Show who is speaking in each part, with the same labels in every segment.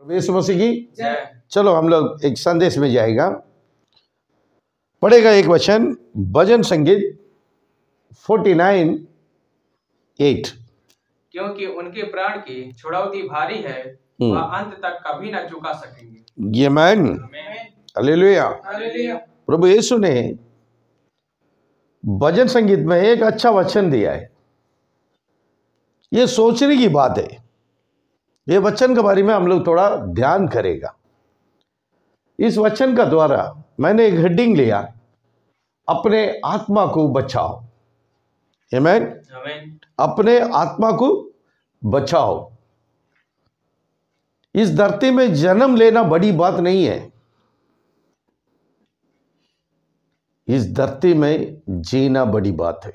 Speaker 1: प्रभु यीशु मसीह की
Speaker 2: जय।
Speaker 1: चलो हम लोग एक संदेश में जाएगा, पढ़ेगा एक वचन, भजन संगीत 49:8।
Speaker 2: क्योंकि उनके प्राण की छुड़ौती भारी है, वह अंत तक कभी न चुका सकेंगे।
Speaker 1: ये मैन
Speaker 2: आमीन।
Speaker 1: हालेलुया।
Speaker 2: हालेलुया।
Speaker 1: प्रभु यीशु ने भजन संगीत में एक अच्छा वचन दिया है। ये सोचने की बात है। ये वचन के बारे में हम लोग थोड़ा ध्यान करेगा। इस वचन का द्वारा मैंने एक हेडिंग लिया, अपने आत्मा को बचाओ। आमीन।
Speaker 2: आमीन।
Speaker 1: अपने आत्मा को बचाओ। इस धरती में जन्म लेना बड़ी बात नहीं है, इस धरती में जीना बड़ी बात है।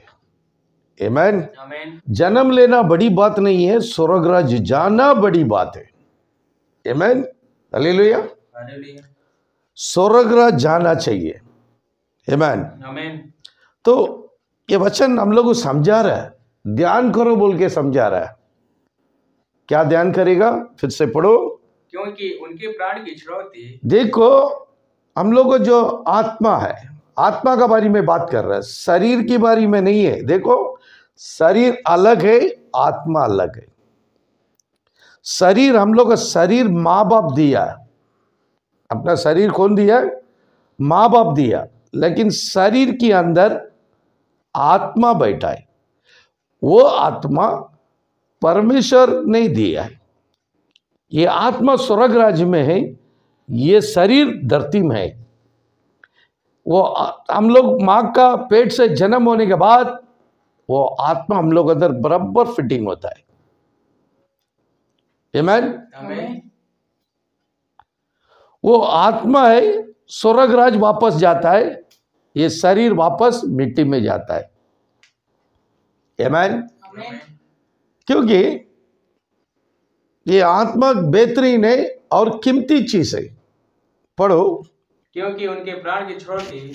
Speaker 1: आमीन।
Speaker 2: आमीन।
Speaker 1: जन्म लेना बड़ी बात नहीं है, स्वर्गराज जाना बड़ी बात है। आमीन। हालेलुया।
Speaker 2: हालेलुया।
Speaker 1: स्वर्गराज जाना चाहिए। आमीन।
Speaker 2: आमीन।
Speaker 1: तो ये वचन हम लोग को समझा रहा है, ध्यान करो बोल के समझा रहा है। क्या ध्यान करेगा? फिर से पढ़ो।
Speaker 2: क्योंकि उनके प्राण की छुड़ौती,
Speaker 1: देखो हम लोग को जो आत्मा है, आत्मा का बारे में बात कर रहा है, शरीर की बारे में नहीं है। देखो शरीर अलग है, आत्मा अलग है। शरीर, हम लोग का शरीर माँ बाप दिया है। अपना शरीर कौन दिया है? माँ बाप दिया। लेकिन शरीर के अंदर आत्मा बैठा है। वो आत्मा परमेश्वर ने दिया है। ये आत्मा स्वर्ग राज्य में है, ये शरीर धरती में है। वो हम लोग माँ का पेट से जन्म होने के बाद वो आत्मा हम लोग अंदर बराबर फिटिंग होता है। आमीन।
Speaker 2: आमीन।
Speaker 1: वो आत्मा है, स्वर्ग राज वापस जाता है, ये शरीर वापस मिट्टी में जाता है। आमीन।
Speaker 2: आमीन।
Speaker 1: क्योंकि ये आत्मा बेहतरीन है और कीमती चीज है। पढ़ो।
Speaker 2: क्योंकि उनके प्राण की छुड़ौती,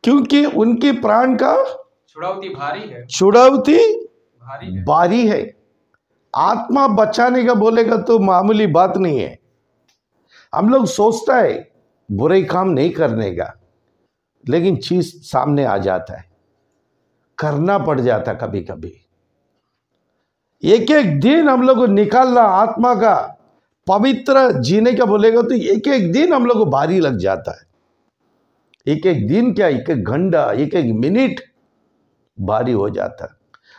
Speaker 1: क्योंकि उनके प्राण का
Speaker 2: छुड़ौती भारी है।
Speaker 1: छुड़ौती
Speaker 2: भारी है।
Speaker 1: भारी है। आत्मा बचाने का बोलेगा तो मामूली बात नहीं है। हम लोग सोचता है बुरे काम नहीं करने का, लेकिन चीज सामने आ जाता है, करना पड़ जाता कभी कभी। एक एक दिन हम लोग को निकालना आत्मा का पवित्र जीने का बोलेगा तो एक एक दिन हम लोग को भारी लग जाता है। एक एक दिन क्या, एक एक घंटा, एक एक मिनट भारी हो जाता है।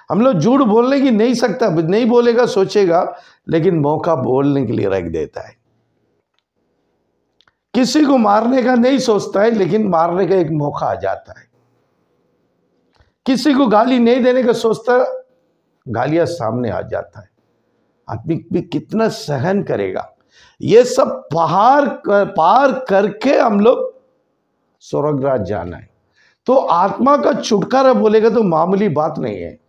Speaker 1: हम लोग झूठ बोलने की नहीं सकता, नहीं बोलेगा सोचेगा, लेकिन मौका बोलने के लिए रख देता है। किसी को मारने का नहीं सोचता है, लेकिन मारने का एक मौका आ जाता है। किसी को गाली नहीं देने का सोचता, गालियां सामने आ जाता है। आदमी भी कितना सहन करेगा। ये सब पार करके हम लोग स्वर्गराज जाना है। तो आत्मा का छुटकारा बोलेगा तो मामूली बात नहीं है।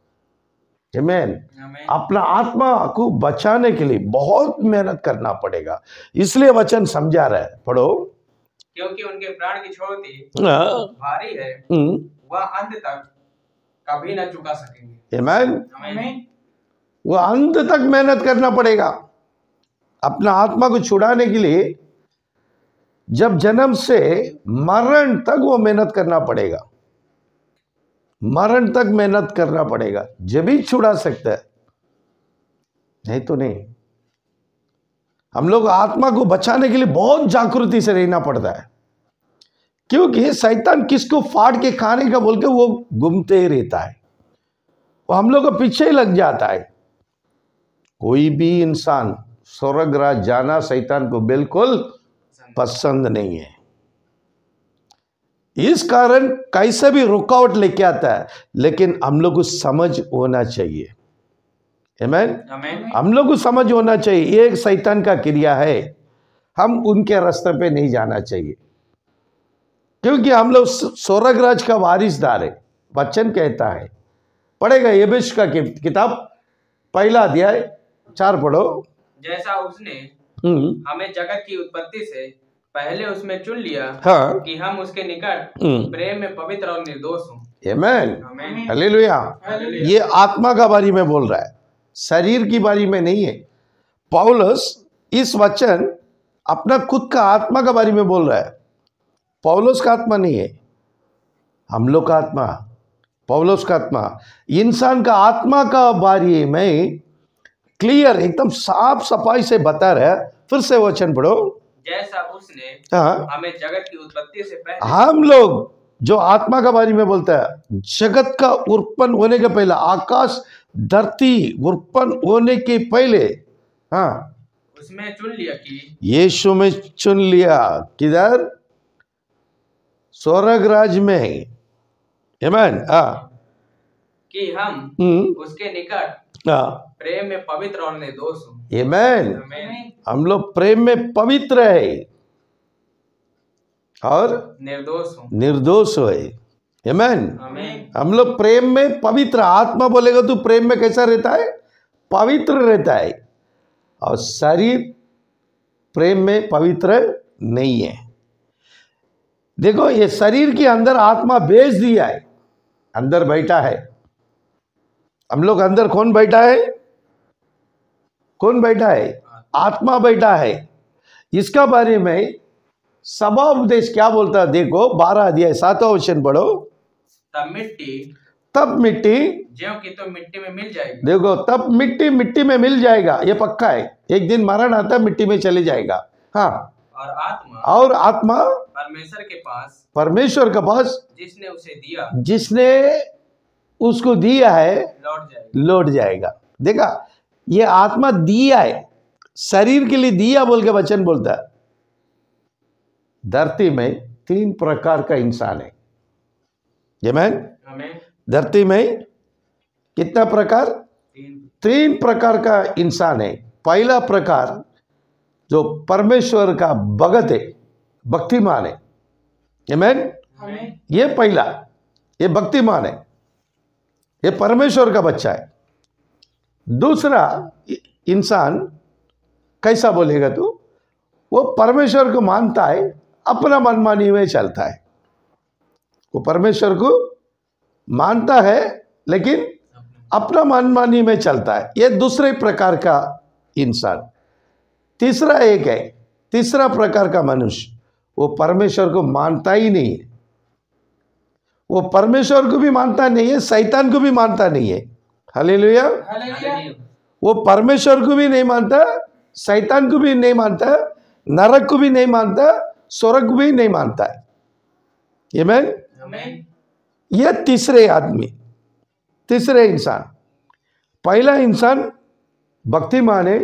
Speaker 1: आमीन।
Speaker 2: आमीन।
Speaker 1: अपना आत्मा को बचाने के लिए बहुत मेहनत करना पड़ेगा। इसलिए वचन समझा रहा है। पढ़ो।
Speaker 2: क्योंकि उनके प्राण की छुड़ौती
Speaker 1: हाँ।
Speaker 2: भारी है, वह अंत तक कभी न चुका सकेंगे।
Speaker 1: आमीन।
Speaker 2: आमीन।
Speaker 1: वो अंत तक मेहनत करना पड़ेगा अपना आत्मा को छुड़ाने के लिए। जब जन्म से मरण तक वो मेहनत करना पड़ेगा, मरण तक मेहनत करना पड़ेगा, जब भी छुड़ा सकता है, नहीं तो नहीं। हम लोग आत्मा को बचाने के लिए बहुत जागृति से रहना पड़ता है। क्योंकि शैतान किसको फाड़ के खाने का बोल के वो घूमते ही रहता है, वो हम लोग को पीछे ही लग जाता है। कोई भी इंसान स्वर्गराज जाना शैतान को बिल्कुल पसंद नहीं है। इस कारण कैसे भी रुकावट लेके आता है, लेकिन हम लोग को समझ होना चाहिए। आमीन।
Speaker 2: आमीन।
Speaker 1: हम लोग को समझ होना चाहिए, ये एक शैतान का क्रिया है। हम उनके रास्ते पे नहीं जाना चाहिए, क्योंकि हम लोग स्वर्गराज का वारिसदार है। वचन कहता है, पढ़ेगा यबेश का किताब पहला अध्याय 4 पढ़ो।
Speaker 2: जैसा उसने हमें जगत की उत्पत्ति से पहले उसमें चुन लिया,
Speaker 1: हाँ।
Speaker 2: कि हम उसके निकट प्रेम में पवित्र और निर्दोष हों।
Speaker 1: आमीन।
Speaker 2: आमीन।
Speaker 1: हालेलुया।
Speaker 2: हालेलुया।
Speaker 1: ये आत्मा का बारे में बोल रहा है, शरीर की बारे में नहीं है। पौलुस इस वचन अपना खुद का आत्मा के बारे में बोल रहा है। पौलुस का आत्मा नहीं है, हम लोग का आत्मा, पौलुस का आत्मा, इंसान का आत्मा का बारे में क्लियर एकदम साफ सफाई से बता रहा है। फिर से वचन पढ़ो।
Speaker 2: जैसा उसने
Speaker 1: हाँ,
Speaker 2: हमें जगत की उत्पत्ति से पहले
Speaker 1: हम लोग जो आत्मा का बारे में बोलता है, जगत का उत्पन्न होने के पहले, आकाश धरती उत्पन्न होने के पहले, हाँ,
Speaker 2: उसमें चुन लिया कि
Speaker 1: यीशु में चुन लिया। किधर? स्वर्ग राज में। आमीन। हाँ,
Speaker 2: कि हम उसके निकट
Speaker 1: हाँ,
Speaker 2: प्रेम में पवित्र और निर्दोष हों।
Speaker 1: आमीन।
Speaker 2: आमीन।
Speaker 1: हम लोग प्रेम में पवित्र है और
Speaker 2: निर्दोष हों।
Speaker 1: निर्दोष है। आमीन।
Speaker 2: आमीन।
Speaker 1: हम लोग प्रेम में पवित्र, आत्मा बोलेगा तू प्रेम में कैसा रहता है? पवित्र रहता है। और शरीर प्रेम में पवित्र नहीं है। देखो, ये शरीर के अंदर आत्मा भेज दिया है, अंदर बैठा है। हम लोग अंदर कौन बैठा है? कौन बैठा है? आत्मा बैठा है। इसका बारे में सभा उपदेश क्या बोलता है? देखो 12 अध्याय 7वां वचन पढ़ो। तब मिट्टी
Speaker 2: ज्यों की तो मिट्टी में मिल जाएगी।
Speaker 1: देखो, तब मिट्टी मिट्टी में मिल जाएगा, ये पक्का है। एक दिन मरण आता, मिट्टी में चले जाएगा। हाँ, और आत्मा
Speaker 2: परमेश्वर के पास,
Speaker 1: परमेश्वर के पास
Speaker 2: जिसने उसे दिया,
Speaker 1: जिसने उसको दिया है,
Speaker 2: लौट
Speaker 1: जाएगा। देखा, ये आत्मा दिया है, शरीर के लिए दिया बोल के वचन बोलता है। धरती में 3 प्रकार का इंसान है। आमीन। धरती में कितना प्रकार? 3 प्रकार का इंसान है। पहला प्रकार जो परमेश्वर का भगत है, भक्तिमान है। आमीन। ये पहला, ये भक्तिमान है, ये परमेश्वर का बच्चा है। दूसरा इंसान कैसा बोलेगा तू? वो परमेश्वर को मानता है, अपना मनमानी में चलता है। वो परमेश्वर को मानता है लेकिन अपना मनमानी में चलता है। ये दूसरे प्रकार का इंसान। तीसरा एक है, तीसरा प्रकार का मनुष्य, वो परमेश्वर को मानता ही नहीं है। वो परमेश्वर को भी मानता नहीं है, शैतान को भी मानता नहीं है। हालेलुया। वो परमेश्वर को भी नहीं मानता, शैतान को भी नहीं मानता, नरक को भी नहीं मानता, स्वर्ग को भी नहीं मानता है। आमीन। ये तीसरे आदमी, तीसरे इंसान। पहला इंसान भक्तिमान है,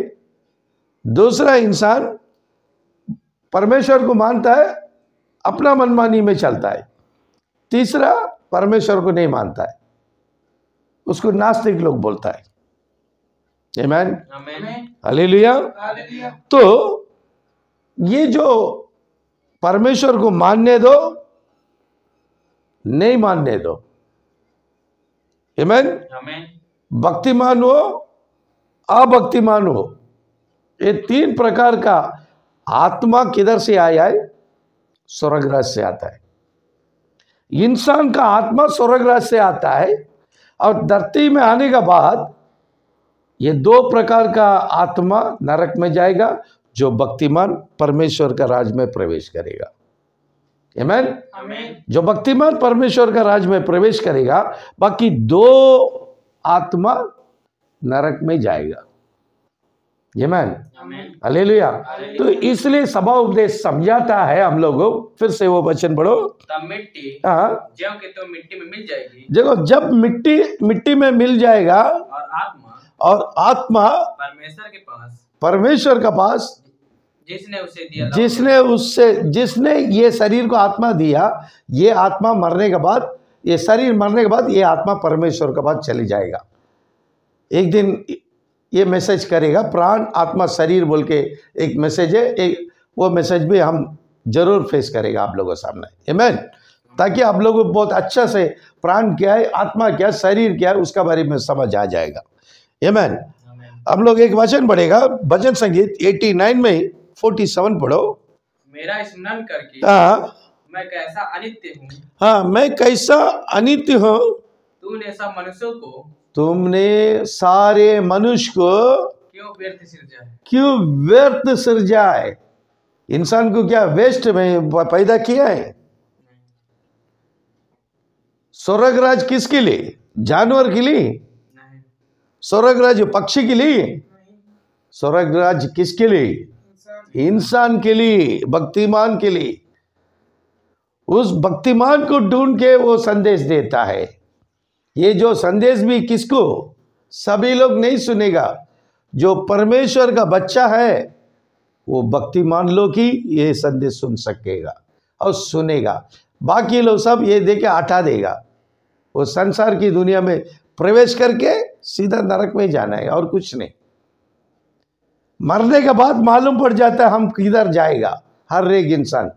Speaker 1: दूसरा इंसान परमेश्वर को मानता है, अपना मनमानी में चलता है, तीसरा परमेश्वर को नहीं मानता है, उसको नास्तिक लोग बोलता है। आमीन। हालेलुया। तो ये जो परमेश्वर को मानने दो, नहीं मानने दो, आमीन, भक्तिमान हो, अभक्तिमान हो, ये 3 प्रकार का आत्मा किधर से आया है? स्वर्गराज से आता है। इंसान का आत्मा स्वर्गराज से आता है और धरती में आने के बाद ये 2 प्रकार का आत्मा नरक में जाएगा, जो भक्तिमान परमेश्वर का राज में प्रवेश करेगा। आमीन। जो भक्तिमान परमेश्वर का राज में प्रवेश करेगा, बाकी 2 आत्मा नरक में जाएगा। आमीन। हालेलुया। तो इसलिए सभा उपदेश समझाता है हम लोगों। फिर से वो वचन पढ़ो।
Speaker 2: तब मिट्टी
Speaker 1: हाँ,
Speaker 2: ज्यों की तो मिट्टी में मिल जाएगी।
Speaker 1: देखो, जब मिट्टी मिट्टी में मिल जाएगा और आत्मा परमेश्वर का पास,
Speaker 2: जिसने उसे दिया,
Speaker 1: जिसने ये शरीर को आत्मा दिया, ये आत्मा मरने के बाद, ये शरीर मरने के बाद ये आत्मा परमेश्वर के पास चली जाएगा। एक दिन ये मैसेज करेगा, प्राण आत्मा शरीर बोल के एक मैसेज है, एक वो मैसेज भी हम जरूर फेस करेगा आप लोगों के सामने। आमीन। ताकि आप लोगों को बहुत अच्छा से प्राण क्या है, आत्मा क्या है, शरीर क्या है, उसका बारे में समझ आ जाएगा। आमीन। हम लोग एक वचन पढ़ेगा, भजन संगीत 89 में 47 पढ़ो।
Speaker 2: मेरा स्मरण करके
Speaker 1: हाँ,
Speaker 2: मैं कैसा अनित्य हूँ।
Speaker 1: हाँ, मैं कैसा अनित्य हूँ।
Speaker 2: तूने सब मनुष्यों को,
Speaker 1: तुमने सारे मनुष्य को
Speaker 2: क्यों व्यर्थ सिरजा है?
Speaker 1: क्यों व्यर्थ सिरजा है? इंसान को क्या वेस्ट में पैदा किया है? स्वर्गराज किसके लिए? जानवर के लिए?
Speaker 2: नहीं।
Speaker 1: स्वर्गराज पक्षी के लिए? स्वर्गराज किसके लिए? इंसान के लिए, भक्तिमान के लिए। उस भक्तिमान को ढूंढ के वो संदेश देता है। ये जो संदेश भी किसको? सभी लोग नहीं सुनेगा। जो परमेश्वर का बच्चा है वो भक्तिमान लोग ही ये संदेश सुन सकेगा और सुनेगा। बाकी लोग सब ये देके हटा देगा। वो संसार की दुनिया में प्रवेश करके सीधा नरक में जाना है और कुछ नहीं। मरने के बाद मालूम पड़ जाता है हम किधर जाएगा। हर एक इंसान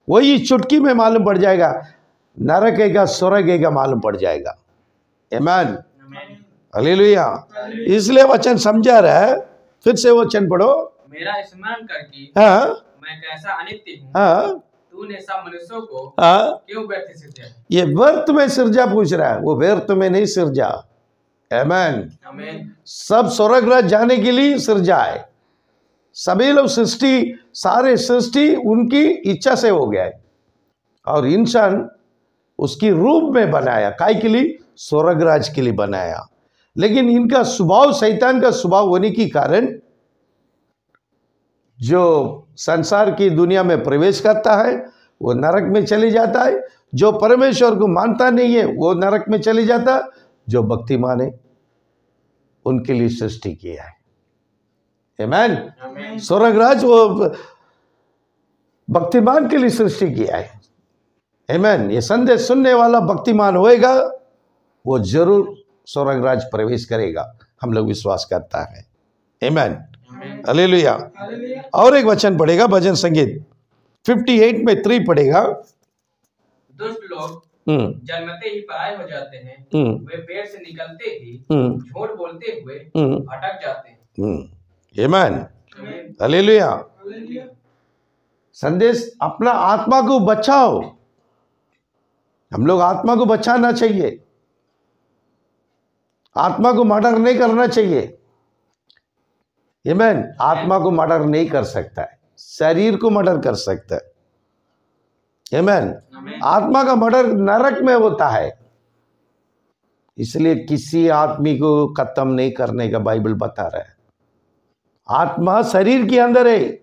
Speaker 1: वही चुटकी में मालूम पड़ जाएगा, नरक है का स्वर्ग है का मालूम पड़ जाएगा। आमीन, हालेलुया। इसलिए वचन समझा रहा है। फिर से वचन पढ़ो।
Speaker 2: मेरा स्मरण करके
Speaker 1: हाँ
Speaker 2: मैं कैसा अनित्य हूँ,
Speaker 1: हाँ
Speaker 2: तूने सब मनुष्यों को
Speaker 1: हाँ।
Speaker 2: क्यों व्यर्थ सिरजा?
Speaker 1: ये व्यर्थ में सिरजा पूछ रहा है, वो व्यर्थ में नहीं सिरजा। आमीन।
Speaker 2: आमीन।
Speaker 1: सब स्वर्गराज जाने के लिए सिरजा है। सभी लोग सृष्टि, सारे सृष्टि उनकी इच्छा से हो गया है और इंसान उसकी रूप में बनाया। काय के लिए? स्वर्गराज के लिए बनाया। लेकिन इनका स्वभाव शैतान का स्वभाव होने के कारण जो संसार की दुनिया में प्रवेश करता है वो नरक में चले जाता है। जो परमेश्वर को मानता नहीं है वो नरक में चले जाता। जो भक्तिमान है उनके लिए सृष्टि किया है। आमीन। स्वर्गराज वो भक्तिमान के लिए सृष्टि किया है। आमीन। ये संदेश सुनने वाला भक्तिमान होएगा, वो जरूर स्वर्गराज प्रवेश करेगा। हम लोग विश्वास करता है। आमीन, हालेलुया। और एक वचन पढ़ेगा, भजन संगीत 58 में 3 पढ़ेगा।
Speaker 2: दुष्ट लोग जन्मते ही पराये हो जाते हैं, वे पेट से निकलते ही झूठ बोलते हुए भटक जाते हैं।
Speaker 1: आमीन, हालेलुया। संदेश अपना आत्मा को बचाओ। हम लोग आत्मा को बचाना चाहिए। आत्मा को मर्डर नहीं करना चाहिए। आमीन। आत्मा को मर्डर नहीं कर सकता है, शरीर को मर्डर कर सकता है। आमीन। आत्मा का मर्डर नरक में होता है। इसलिए किसी आदमी को खत्म नहीं करने का बाइबल बता रहा है। आत्मा शरीर के अंदर है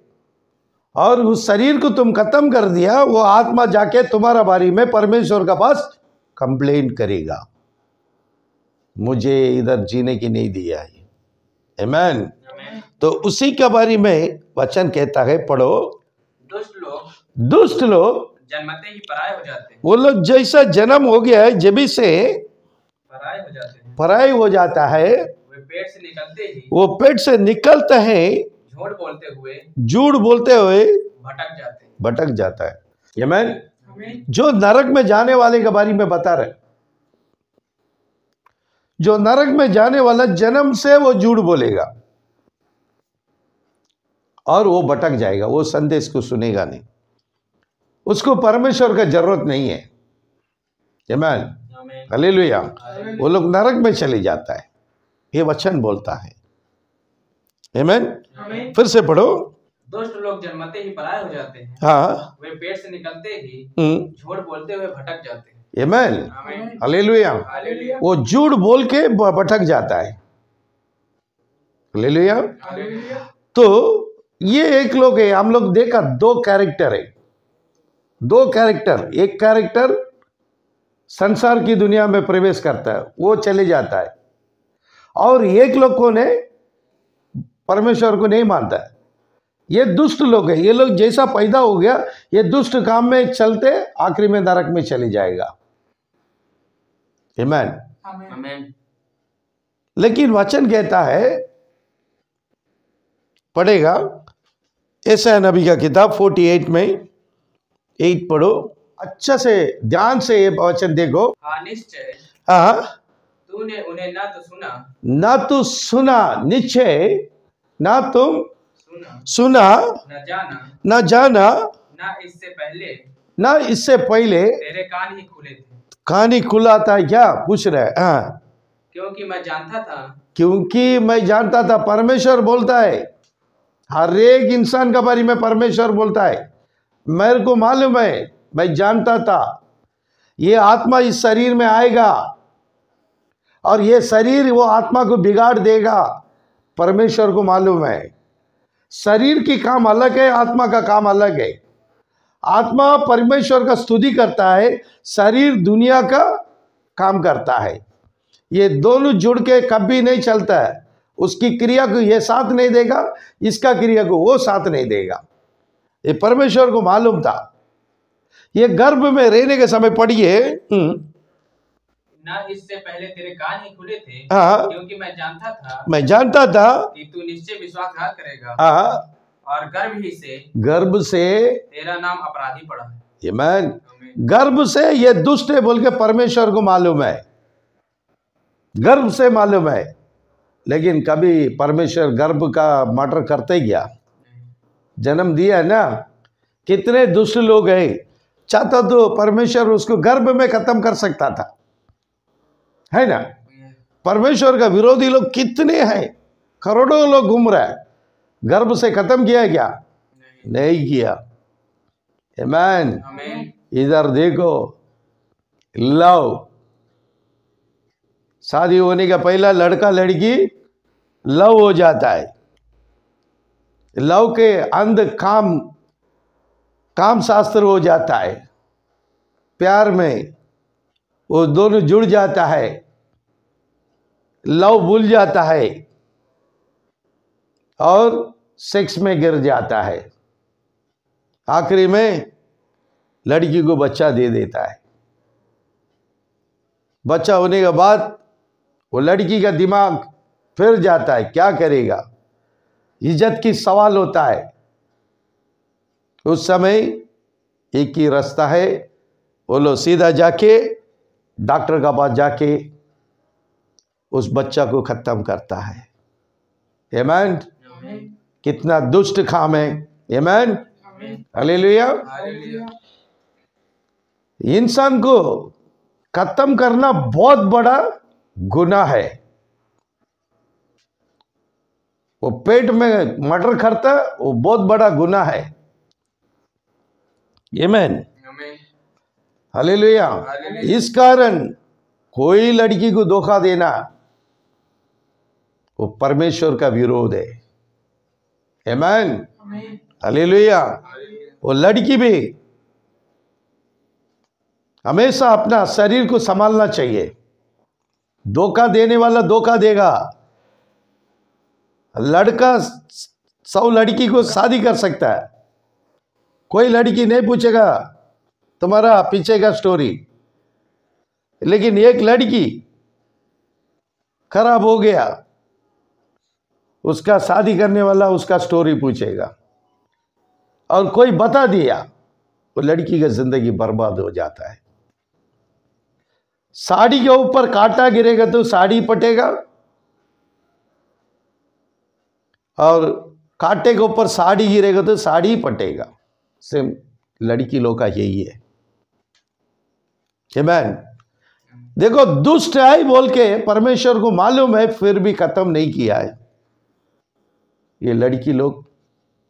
Speaker 1: और उस शरीर को तुम खत्म कर दिया, वो आत्मा जाके तुम्हारा बारे में परमेश्वर का पास कंप्लेन करेगा, मुझे इधर जीने की नहीं दिया है। आमीन। तो उसी के बारे में वचन कहता है, पढ़ो। दुष्ट लोग
Speaker 2: जन्मते ही पराये हो जाते हैं।
Speaker 1: वो लोग जैसा जन्म हो गया है जभी से
Speaker 2: पराये हो जाते हैं,
Speaker 1: पराई हो जाता है।
Speaker 2: वे पेट से निकलते ही
Speaker 1: वो पेट से निकलते हैं,
Speaker 2: झूठ बोलते हुए
Speaker 1: भटक जाता है। आमीन। जो नरक में जाने वाले के बारे में बता रहे, जो नरक में जाने वाला जन्म से वो झूठ बोलेगा और वो भटक जाएगा। वो संदेश को सुनेगा नहीं, उसको परमेश्वर का जरूरत नहीं है। आमीन, हालेलुया। वो लोग नरक में चले जाता है, ये वचन बोलता है। आमीन। फिर से पढ़ो।
Speaker 2: दुष्ट लोग जन्मते ही पराये हो जाते हैं,
Speaker 1: हाँ,
Speaker 2: वे पेट से निकलते ही झूठ बोलते हुए भटक जाते हैं।
Speaker 1: आमीन, हालेलुया। वो झूठ बोल के भटक जाता है। हालेलुया। तो ये एक लोग है, हम लोग देखा 2 कैरेक्टर है, 2 कैरेक्टर। एक कैरेक्टर संसार की दुनिया में प्रवेश करता है, वो चले जाता है, और एक लोग कौन है? परमेश्वर को नहीं मानता है। ये दुष्ट लोग है। ये लोग जैसा पैदा हो गया ये दुष्ट काम में चलते आखिरी में नरक में चले जाएगा। आमीन। लेकिन वचन कहता है, पढ़ेगा यशायाह नबी का किताब 48 में 8 पढ़ो। अच्छा से ध्यान से ये वचन देखो।
Speaker 2: हाँ, निश्चय
Speaker 1: हाँ,
Speaker 2: तूने उन्हें ना तो सुना, निश्चय ना तुम सुना, न जाना, ना इससे पहले तेरे कान ही खुले थे।
Speaker 1: कान ही खुला था क्या? पूछ रहे हैं। हाँ,
Speaker 2: क्योंकि मैं जानता था,
Speaker 1: क्योंकि मैं जानता था। परमेश्वर बोलता है, हर एक इंसान का बारे में परमेश्वर बोलता है, मेरे को मालूम है, मैं जानता था ये आत्मा इस शरीर में आएगा और ये शरीर वो आत्मा को बिगाड़ देगा। परमेश्वर को मालूम है शरीर की काम अलग है, आत्मा का काम अलग है। आत्मा परमेश्वर का स्तुति करता है, शरीर दुनिया का काम करता है। ये दोनों जुड़ के कभी नहीं चलता है। उसकी क्रिया को ये साथ नहीं देगा, इसका क्रिया को वो साथ नहीं देगा। ये परमेश्वर को मालूम था। ये गर्भ में रहने के समय पढ़िए,
Speaker 2: ना इससे पहले तेरे कान ही खुले थे,
Speaker 1: हाँ,
Speaker 2: क्योंकि मैं
Speaker 1: जानता था
Speaker 2: कि तू निश्चय विश्वासघात करेगा,
Speaker 1: हाँ,
Speaker 2: और
Speaker 1: गर्भ से
Speaker 2: तेरा नाम अपराधी पड़ा है।
Speaker 1: ये मैं गर्भ से ये दुष्ट है बोल के परमेश्वर को मालूम है, गर्भ से मालूम है। लेकिन कभी परमेश्वर गर्भ का मर्डर करते गया, जन्म दिया है ना। कितने दुष्ट लोग हैं, चाहता तो परमेश्वर उसको गर्भ में खत्म कर सकता था, है ना। परमेश्वर का विरोधी लोग कितने हैं, करोड़ों लोग घूम रहे हैं। गर्भ से खत्म किया क्या? नहीं किया। आमीन। इधर देखो, लव, शादी होने का पहला लड़का लड़की लव हो जाता है। लव के अंदर काम शास्त्र हो जाता है। प्यार में वो दोनों जुड़ जाता है, लव भूल जाता है और सेक्स में गिर जाता है। आखिरी में लड़की को बच्चा दे देता है। बच्चा होने के बाद वो लड़की का दिमाग फिर जाता है, क्या करेगा, इज्जत की सवाल होता है। उस समय एक ही रास्ता है, वो लोग सीधा जाके डॉक्टर का पास जाके उस बच्चा को खत्म करता है। आमीन। कितना दुष्ट काम है। आमीन, हालेलुया। इंसान को खत्म करना बहुत बड़ा गुनाह है। वो पेट में मर्डर करता, वो बहुत बड़ा गुनाह है। आमीन, हालेलुया। इस कारण कोई लड़की को धोखा देना वो परमेश्वर का विरोध है। आमीन, हालेलुया। वो लड़की भी हमेशा अपना शरीर को संभालना चाहिए। धोखा देने वाला धोखा देगा। लड़का 100 लड़की को शादी कर सकता है, कोई लड़की नहीं पूछेगा तुम्हारा पीछे का स्टोरी। लेकिन एक लड़की खराब हो गया, उसका शादी करने वाला उसका स्टोरी पूछेगा, और कोई बता दिया, वो लड़की का जिंदगी बर्बाद हो जाता है। साड़ी के ऊपर कांटा गिरेगा तो साड़ी पटेगा, और कांटे के ऊपर साड़ी गिरेगा तो साड़ी पटेगा। सेम लड़की लोग का यही है। आमीन। देखो, दुष्ट है बोल के परमेश्वर को मालूम है, फिर भी खत्म नहीं किया है। ये लड़की लोग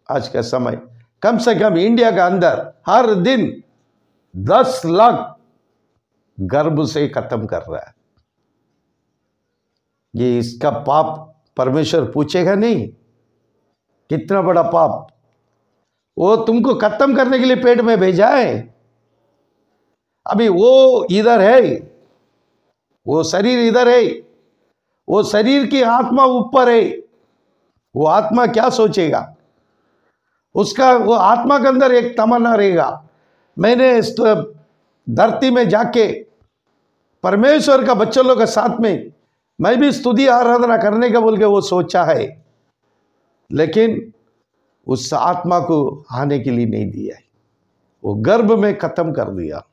Speaker 1: आज का समय कम से कम इंडिया के अंदर हर दिन 10 लाख गर्भ से खत्म कर रहा है। ये इसका पाप परमेश्वर पूछेगा नहीं? कितना बड़ा पाप। वो तुमको खत्म करने के लिए पेट में भेजा है। अभी वो इधर है, वो शरीर इधर है, वो शरीर की आत्मा ऊपर है। वो आत्मा क्या सोचेगा? उसका वो आत्मा के अंदर एक तमन्ना रहेगा, मैंने इस धरती में जाके परमेश्वर का बच्चों लोग के साथ में मैं भी स्तुति आराधना करने का बोल के वो सोचा है, लेकिन उस आत्मा को आने के लिए नहीं दिया है। वो गर्भ में खत्म कर दिया।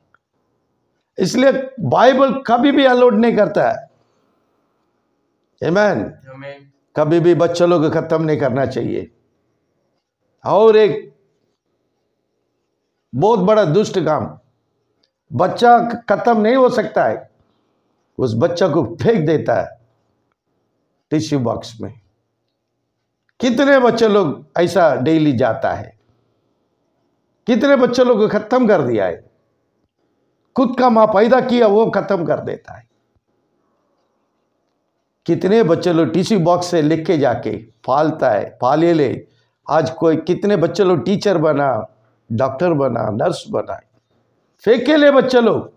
Speaker 1: इसलिए बाइबल कभी भी अलाउड नहीं करता है। आमीन। कभी भी बच्चों लोग को खत्म नहीं करना चाहिए। और एक बहुत बड़ा दुष्ट काम, बच्चा खत्म नहीं हो सकता है, उस बच्चा को फेंक देता है। टिश्यू बॉक्स में। कितने बच्चे लोग ऐसा डेली जाता है, कितने बच्चे लोग को खत्म कर दिया है। खुद का मां पैदा किया वो खत्म कर देता है। कितने बच्चे लोग टिश्यू बॉक्स से लिख के जाके फालता है, फाले ले। आज कोई कितने बच्चे लोग टीचर बना, डॉक्टर बना, नर्स बना, फेंके ले बच्चे लोग।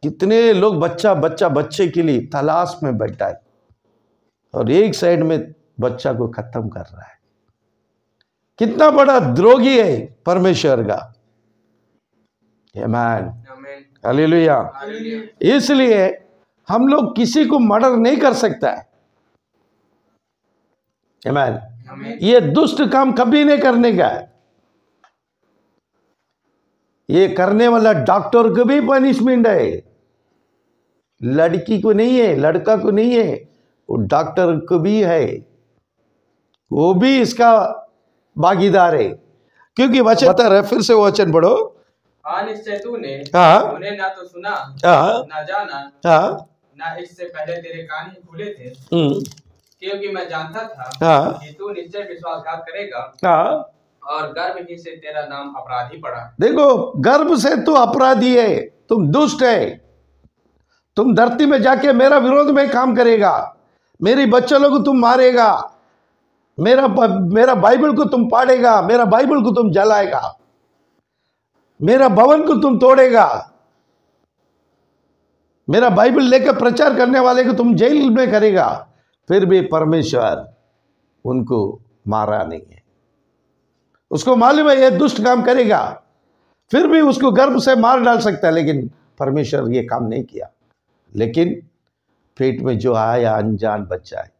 Speaker 1: कितने लोग बच्चे के लिए तलाश में बैठा है और एक साइड में बच्चा को खत्म कर रहा है। कितना बड़ा द्रोही है परमेश्वर का। आमीन, हालेलुया। इसलिए हम लोग किसी को मर्डर नहीं कर सकता है। आमीन। ये दुष्ट काम कभी नहीं करने का है। ये करने वाला डॉक्टर को भी पनिशमेंट है, लड़की को नहीं है, लड़का को नहीं है, वो डॉक्टर को भी है, वो भी इसका भागीदार है। क्योंकि वचन बता रहे, फिर से वो वचन पढ़ो।
Speaker 2: निश्चय तूने उन्हें ना तो सुना ना जाना, ना इससे पहले तेरे कान ही खुले थे, क्योंकि मैं जानता था कि तू निश्चय विश्वासघात करेगा और गर्भ ही से तेरा नाम अपराधी पड़ा। देखो,
Speaker 1: गर्भ से तू अपराधी है, तुम दुष्ट है। तुम धरती में जाके मेरा विरोध में काम करेगा, मेरी बच्चों लोग को तुम मारेगा, मेरा बाइबल को तुम पाड़ेगा, मेरा बाइबल को तुम जलाएगा, मेरा भवन को तुम तोड़ेगा, मेरा बाइबल लेकर प्रचार करने वाले को तुम जेल में करेगा। फिर भी परमेश्वर उनको मारा नहीं है। उसको मालूम है ये दुष्ट काम करेगा, फिर भी उसको गर्भ से मार डाल सकता है, लेकिन परमेश्वर ये काम नहीं किया। लेकिन पेट में जो आया अनजान बच्चा है,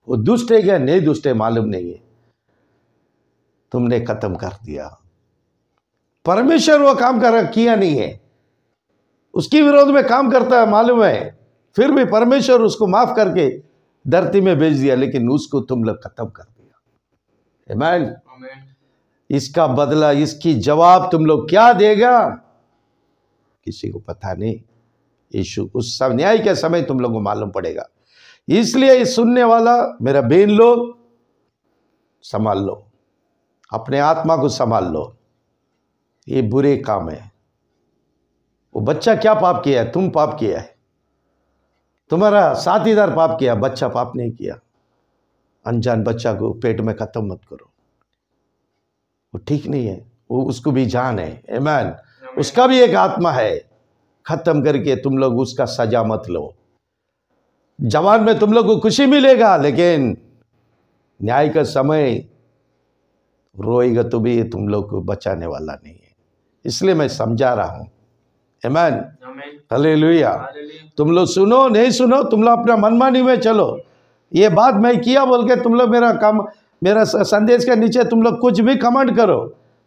Speaker 1: वो दुष्ट है क्या नहीं दुष्ट है मालूम नहीं है, तुमने खत्म कर दिया। परमेश्वर वो काम किया नहीं है, उसकी विरोध में काम करता है मालूम है, फिर भी परमेश्वर उसको माफ करके धरती में भेज दिया, लेकिन उसको तुम लोग खत्म कर दिया। आमीन। इसका बदला, इसकी जवाब तुम लोग क्या देगा किसी को पता नहीं। यीशु उस सब न्याय के समय तुम लोगों को मालूम पड़ेगा। इसलिए इस सुनने वाला मेरा बहन लोग संभाल लो, अपने आत्मा को संभाल लो। ये बुरे काम है। वो बच्चा क्या पाप किया है? तुम पाप किया है, तुम्हारा साथीदार पाप किया, बच्चा पाप नहीं किया। अनजान बच्चा को पेट में खत्म मत करो, वो ठीक नहीं है। वो उसको भी जान है, आमीन, उसका भी एक आत्मा है। खत्म करके तुम लोग उसका सजा मत लो। जवान में तुम लोग को खुशी मिलेगा, लेकिन न्याय का समय रोएगा तो भी तुम लोग को बचाने वाला नहीं है। इसलिए मैं समझा रहा हूं। आमीन, हालेलुया। तुम लोग सुनो नहीं सुनो, तुम लोग अपना मनमानी में चलो। ये बात मैं किया बोल के तुम लोग मेरा संदेश के नीचे तुम लोग कुछ भी कमेंट करो,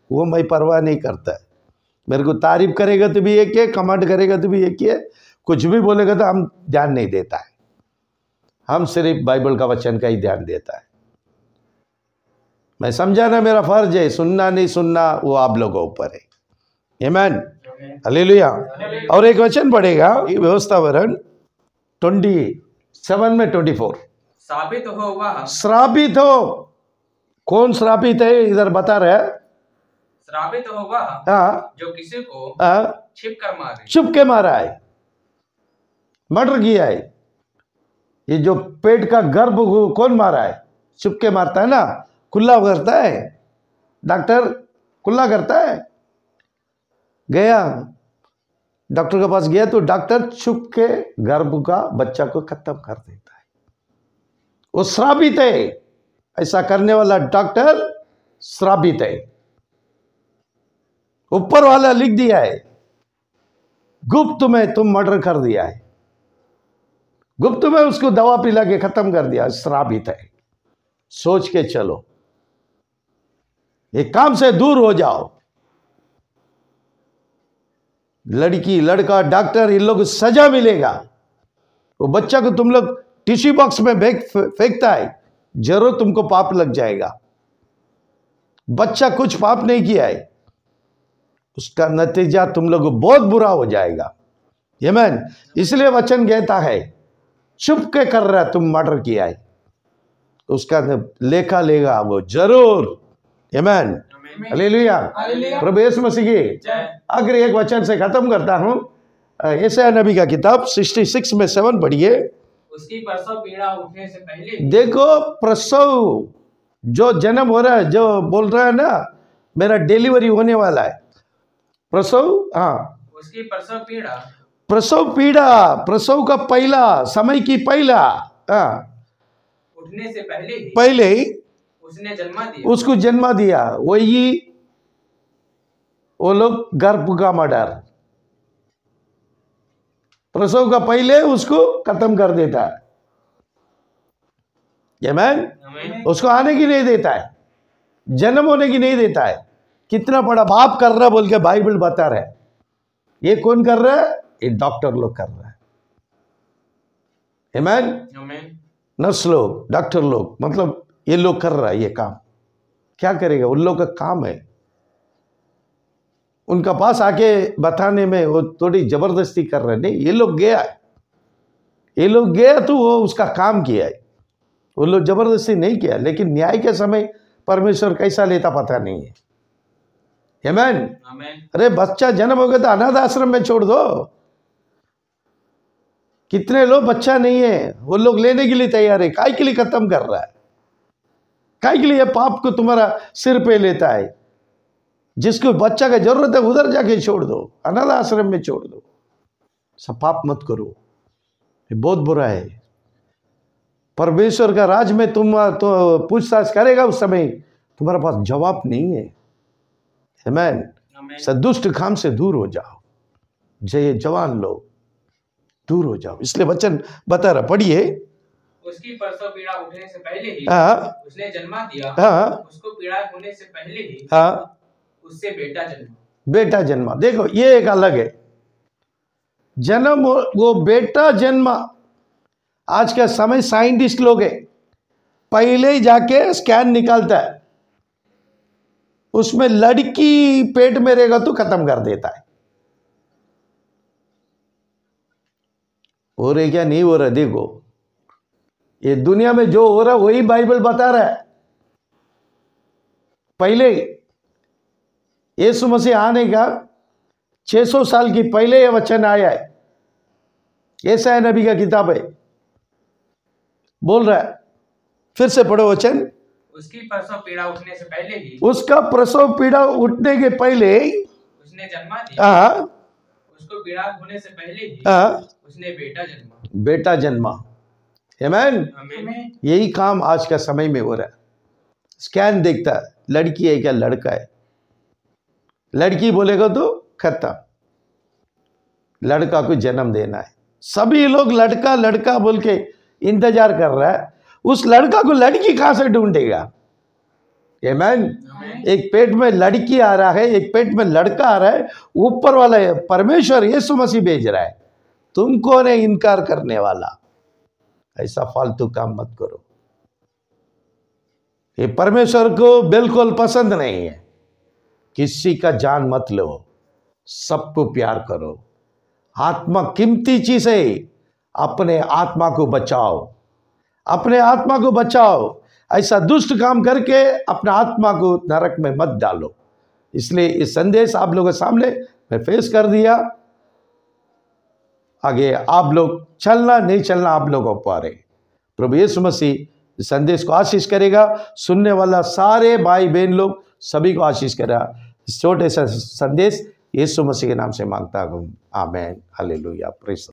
Speaker 1: वो मैं परवाह नहीं करता है। मेरे को तारीफ करेगा तो भी एक है, कमेंट करेगा तो भी एक ही है, कुछ भी बोलेगा तो हम ध्यान नहीं देता है। हम सिर्फ बाइबल का वचन का ही ध्यान देता है। मैं समझाना मेरा फर्ज है, सुनना नहीं सुनना वो आप लोगों ऊपर है। आमीन, हालेलुया। और एक वचन पढ़ेगा व्यवस्था वरण 27 में 24।
Speaker 2: श्रापित हो वह,
Speaker 1: श्रापित हो। कौन श्रापित है इधर बता रहे हैं?
Speaker 2: श्रापित हो वह जो किसी को
Speaker 1: छुप के मारा है, मर्डर किया है। ये जो पेट का गर्भ कौन मारा है? छुप के मारता है ना, खुला करता है। डॉक्टर खुला करता है। गया डॉक्टर के पास गया तो डॉक्टर छुप के गर्भ का बच्चा को खत्म कर देता है। वो श्रापित है, ऐसा करने वाला डॉक्टर श्रापित है। ऊपर वाला लिख दिया है, गुप्त में तुम मर्डर कर दिया है, गुप्त में उसको दवा पिला के खत्म कर दिया, श्रापित है। सोच के चलो, एक काम से दूर हो जाओ। लड़की लड़का डॉक्टर इन लोग को सजा मिलेगा। वो बच्चा को तुम लोग टिश्यू बॉक्स में फेंकता है, जरूर तुमको पाप लग जाएगा। बच्चा कुछ पाप नहीं किया है, उसका नतीजा तुम लोग को बहुत बुरा हो जाएगा। आमीन। इसलिए वचन कहता है छुप के कर रहा है, तुम मर्डर किया है, उसका लेखा लेगा वो जरूर। आमीन, हालेलुया, प्रभु यीशु मसीह की। अगर एक वचन से खत्म करता हूं, यशायाह नबी का किताब 66 में 7 पढ़िए।
Speaker 2: उसकी प्रसव पीड़ा उठने से पहले,
Speaker 1: देखो प्रसव जो जन्म हो रहा है, जो बोल रहा है ना मेरा डिलीवरी होने वाला है, प्रसव, हाँ
Speaker 2: उसकी प्रसव पीड़ा,
Speaker 1: प्रसव पीड़ा, प्रसव का पहला समय की पहला, हाँ
Speaker 2: उठने से
Speaker 1: पहले ही
Speaker 2: उसने जन्मा दिया,
Speaker 1: उसको जन्मा दिया। वही वो लोग गर्भ का मर्डर, प्रसव का पहले उसको खत्म कर देता है। आमीन, उसको आने की नहीं देता है, जन्म होने की नहीं देता है। कितना बड़ा बाप कर रहा बोल के बाइबल बता रहा है। ये कौन कर रहा है? ये डॉक्टर लोग कर रहा है। आमीन, नर्स लोग, डॉक्टर लोग, मतलब ये लोग कर रहा है ये काम। क्या करेगा? उन लोग का काम है। उनका पास आके बताने में वो थोड़ी जबरदस्ती कर रहे। नहीं, ये लोग गया तो वो उसका काम किया है। वो लोग जबरदस्ती नहीं किया, लेकिन न्याय के समय परमेश्वर कैसा लेता पता नहीं है। आमीन। अरे बच्चा जन्म हो गया तो अनाथ आश्रम में छोड़ दो। कितने लोग बच्चा नहीं है, वो लोग लेने के लिए तैयार है। काय के लिए खत्म कर रहा है? काय के लिए पाप को तुम्हारा सिर पे लेता है? जिसको बच्चा का जरूरत है उधर जाके छोड़ दो, अनाथ आश्रम में छोड़ दो। सब पाप मत करो, ये बहुत बुरा है। परमेश्वर का राज में तुम तो पूछताछ करेगा, उस समय तुम्हारे पास जवाब नहीं है। आमीन। सदुष्ट काम से दूर हो जाओ, जय जवान लोग दूर हो जाओ। इसलिए वचन बता रहा, पढ़िए।
Speaker 2: उसकी प्रसव पीड़ा उठने से पहले ही उसने जन्मा दिया, उसको पीड़ा होने से पहले ही उससे बेटा जन्मा।
Speaker 1: देखो ये एक अलग है जन्म, वो बेटा जन्मा। आज का समय साइंटिस्ट लोग है, पहले ही जाके स्कैन निकालता है, उसमें लड़की पेट में रहेगा तो खत्म कर देता है। हो रहा क्या नहीं हो रहा? देखो ये दुनिया में जो हो रहा है वही बाइबल बता रहा है। पहले यीशु मसीह आने का 600 साल की पहले यह वचन आया है। यशायाह नबी का किताब है, बोल रहा है। फिर से पढ़ो वचन।
Speaker 2: उसकी प्रसव पीड़ा उठने से पहले ही,
Speaker 1: उसका प्रसव पीड़ा उठने के पहले
Speaker 2: उसने जन्मा दिया, उसको पीड़ा होने से पहले ही उसने बेटा जन्मा।
Speaker 1: आमीन। यही काम आज का समय में हो रहा है। स्कैन देखता है, लड़की है क्या लड़का है? लड़की बोलेगा तो खत्म, लड़का को जन्म देना है। सभी लोग लड़का लड़का बोल के इंतजार कर रहा है। उस लड़का को लड़की कहां से ढूंढेगा? आमीन। एक पेट में लड़की आ रहा है, एक पेट में लड़का आ रहा है। ऊपर वाला परमेश्वर यीशु मसीह भेज रहा है। तुम कौन है इनकार करने वाला? ऐसा फालतू काम मत करो, ये परमेश्वर को बिल्कुल पसंद नहीं है। किसी का जान मत लो, सबको प्यार करो। आत्मा कीमती चीज है, अपने आत्मा को बचाओ, अपने आत्मा को बचाओ। ऐसा दुष्ट काम करके अपना आत्मा को नरक में मत डालो। इसलिए इस संदेश आप लोगों के सामने मैं पेश कर दिया। आगे आप लोग चलना नहीं चलना आप लोगों पर है। प्रभु यीशु मसीह इस संदेश को आशीष करेगा। सुनने वाला सारे भाई बहन लोग सभी को आशीष करेगा। इस छोटे सा संदेश यीशु मसीह के नाम से मांगता हूँ। आमीन, हालेलुया, प्रेज़।